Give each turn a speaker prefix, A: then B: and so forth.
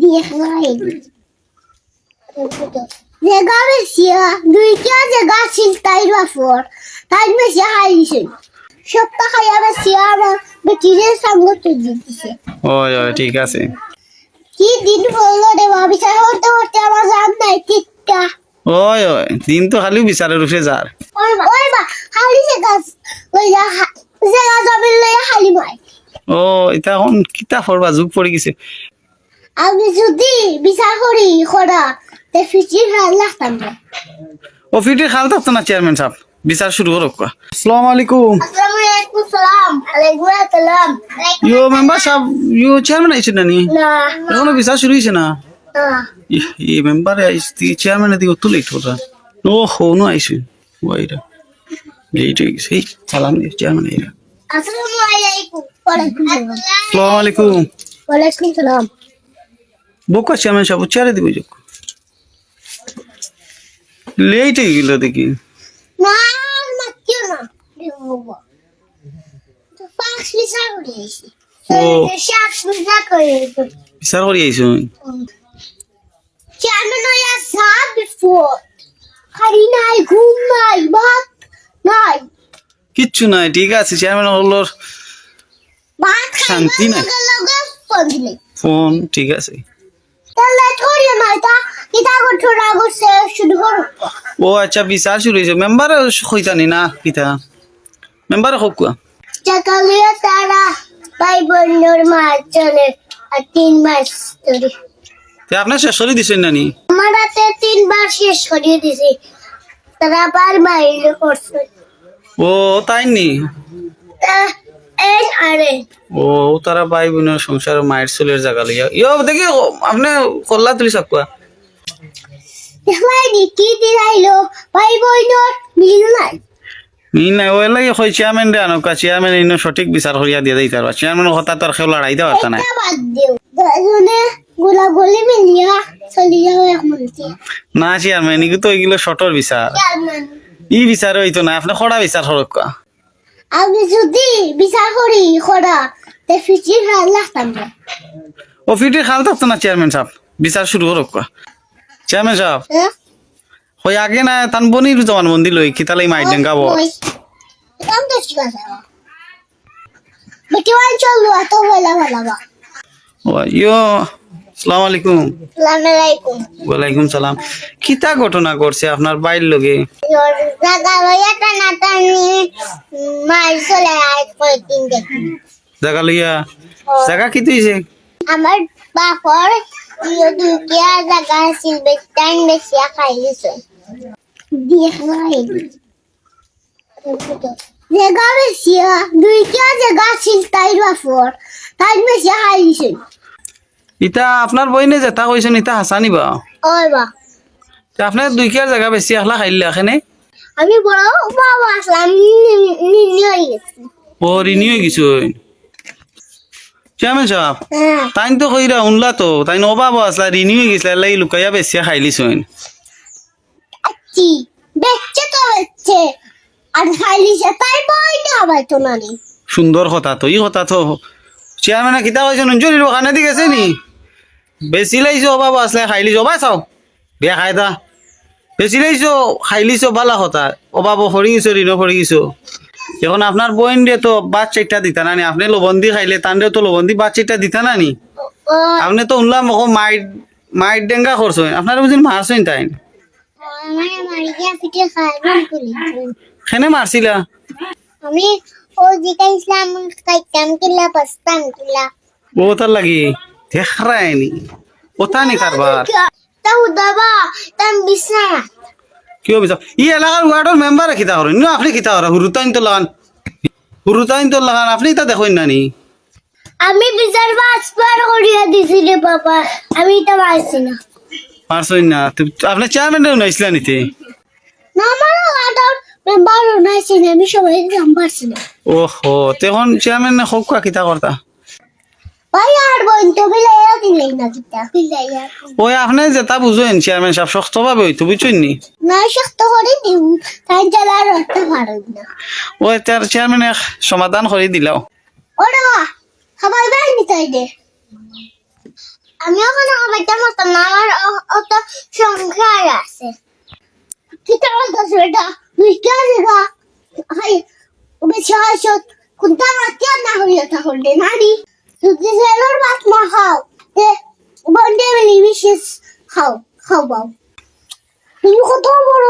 A: দেখলাই জায়গা বেশি দুইটা জায়গা ছিল তাই বাফর তাই বেশি হাইছে সপ্তাহ খাইয়া বেশি আর বেটির সঙ্গ তো দিতেছে
B: ওই ওই ঠিক আছে
A: কি দিন বললো রে বিচার করতে করতে আমার জান নাই টিকা
B: ওই ওই দিন তো খালি বিচারের উঠে যার
A: ওই বা খালি জায়গা লইয়া জায়গা জমি লইয়া খালি মাই
B: ও এটা এখন কিতা করবা যুগ পড়ে গেছে
A: আমি যদি বিচার করি খরা তে ফিচির ভাল লাগতাম না
B: ও ফিটে খাল থাকতো না চেয়ারম্যান সাহেব বিচার শুরু করো আসসালামু আলাইকুম
A: আসসালামু আলাইকুম সালাম আলাইকুম আসসালাম
B: ইউ মেম্বার সাহেব ইউ চেয়ারম্যান আইছেন না নি
A: না
B: এখনো বিচার শুরু হয়েছে না
A: না
B: ই মেম্বার আইসতি চেয়ারম্যান এদিকে অত লেট হতো ও হনো আইছেন ওইরা লেট হয়ে গেছে এই সালাম দিয়ে চেয়ারম্যান এরা
A: আসসালামু আলাইকুম ওয়ালাইকুম সালাম
B: আসসালামু আলাইকুম
A: ওয়ালাইকুম সালাম
B: বোকা চেয়ারম্যান সাহেব চেয়ারে দিব যোগ লেট হয়ে গেল দেখি
A: না মাতিও না দেবো তো ফাক্স বিচার করে এসে
B: ও
A: শাক বিচার করে
B: বিচার করি আইছেন
A: চেয়ারম্যান হইয়া সাব বিফোর খালি নাই ঘুম নাই ভাত নাই
B: কিচ্ছু নাই ঠিক আছে চেয়ারম্যান হলোর
A: ভাত
B: শান্তি নাই।
A: লগে ফোন দিলে
B: ফোন ঠিক আছে
A: তাহলে করিও না এটা কিতা করছো না করছে শুরু করো
B: ও আচ্ছা বিচার শুরু হয়েছে মেম্বার হইতানি না কিতা মেম্বার হোক কুয়া
A: সকালে তারা ভাই বোনের মার চলে আর 3 মাস ধরে
B: তে আপনার শেষ করে দিছেন নানি
A: আমার হাতে 3 বার শেষ করিয়ে দিছে তারা বার বাইরে করছে
B: ও তাই নি
A: এই আরে
B: ও তারা ভাই বোনের সংসার মায়ের চুলের জায়গা লইয়া ইয়ো দেখি আপনি কল্লা তুলি সাকুয়া
A: ভাই কি দিলাইলো ভাই বোনের মিল নাই
B: মিন নাই ওই লাগে কই চেয়ারম্যান রে আনকা চেয়ারম্যান ইনো সঠিক বিচার করিয়া দিয়ে দিতে পারবা চেয়ারম্যান কথা তো আর কেউ লড়াই দেওয়া পারতা না
A: এটা বাদ দিও দুজনে গোলাগুলি মিলিয়া চলি যাও এক মন্ত্রী
B: না চেয়ারম্যান ইগু তো এগুলো শর্টর বিচার
A: চেয়ারম্যান
B: ই বিচার হইতো না আপনি খড়া বিচার করক
A: আমি যদি বিচার করি খরা তে ফিচির ভাল লাগতাম না
B: ও ফিটে খাল থাকতো না চেয়ারম্যান সাহেব বিচার শুরু করক চেয়ারম্যান সাহেব
A: হ্যাঁ
B: হই আগে না তান বনির জবান বন্দি লই কিতালাই মাই ডেঙ্গাবো
A: কাম তো ঠিক আছে বেটি ওয়ান চলো এত বলা বলা বা
B: ও ইয়ো আসসালামু আলাইকুম
A: আসসালামু আলাইকুম
B: ওয়ালাইকুম সালাম কিতা ঘটনা করছে আপনার বাইর লগে
A: জায়গা লইয়া টানা টানি মার চলে আয় করে 3 দেখি
B: জায়গা লইয়া জায়গা কি তুইছে
A: আমার বাপর দুকিয়া জায়গা ছিল বেটাইন বেশি খাই দিছে দেখলাই জায়গা বেশি দুইটা জায়গা ছিল তাই বাপর তাই বেশি খাই দিছে
B: ইতা আপনার বইনে যেটা কইছেন ইতা হাসানি বা
A: ওই বা
B: আপনার দুই কেয়ার জায়গা বেশি আখলা খাইলে এখানে
A: আমি বড় বাবা আসলাম নিয়ে গেছি
B: ও রিনি হয়ে গেছো চেয়ারম্যান সাহেব
A: হ্যাঁ
B: তাইন তো কইরা উনলা তো তাইন অভাব আসলা রিনি হয়ে গেছিল লাই লুকাইয়া বেশি খাইলিছইন
A: আচ্ছি বেচছে তো বেচছে আর খাইলিছে তাই বই না আবার তো নানি
B: সুন্দর কথা তো ই কথা তো চেয়ারম্যান কিতা কইছেন অঞ্জলির ওখানে দি গেছে নি বেশি লাইছো অভাব আসলে খাইলিছো বা চাও বিয়া খাই দা বেশি লাইছো খাইলিছো বালা কথা অভাব হরি গেছো ঋণ হরি গেছো এখন আপনার বইন দিয়ে তো বাদ চাইটা দিতা না নি আপনি লবন্দি খাইলে তান তো লবন্দি বাদ চাইটা দিতা না নি
A: ও
B: আপনি তো উনলাম মাইট ডেঙ্গা করছো আপনার বুঝিন মারছেন তাই
A: আমার মারিয়া পিঠে খাইলাম করি
B: খেনে মারছিলা
A: আমি ও জিকা ইসলাম খাইতাম কিলা পাস্তাম কিলা
B: ও তার লাগি দেখারায়নি ওটা নি কারবার
A: তাও দাবা তাম বিছনা
B: কি হবে ই এলাকার ওয়ার্ডের মেম্বার কিতা করেন না আপনি কিতা করেন হুরুতাইন তো লাগান আপনি তা দেখেন না নি
A: আমি বিচার পাঁচবার করিয়া দিছিলে বাবা আমি তো পারছি না
B: পারছেন না আপনি চেয়ারম্যান নাইছিলা নিতে
A: না আমার আদার মেম্বার নাইছি না আমি সবাই জাম পারছি না
B: ওহো তখন চেয়ারম্যান হোক কিতা করতা
A: ভাই আর বোন তো বিলাইয়া দিলেই না কিতা বিলাইয়া
B: ওই আপনি যেটা বুঝেন চেয়ারম্যান সাহেব শক্তভাবে হইতো বুঝছেন নি
A: না শক্ত করে দিউ তাই জ্বালার রাখতে পারব না
B: ওই তার চেয়ারম্যান সমাধান করে দিলাও
A: ওরে বাবা খাবার বাই নিতে দে আমি ওখানে খাবারটা মতো না আমার অত সংখ্যার আছে কিতা বলতেছো এটা তুই কে জায়গা হাই বেশি হয়তো কোনটা মাতিয়া না হইয়া তাহলে নারী যদি সেলোর ভাত না খাও তে বন্ডে মিলি বিশেষ খাও খাও বাও তুমি কত বড়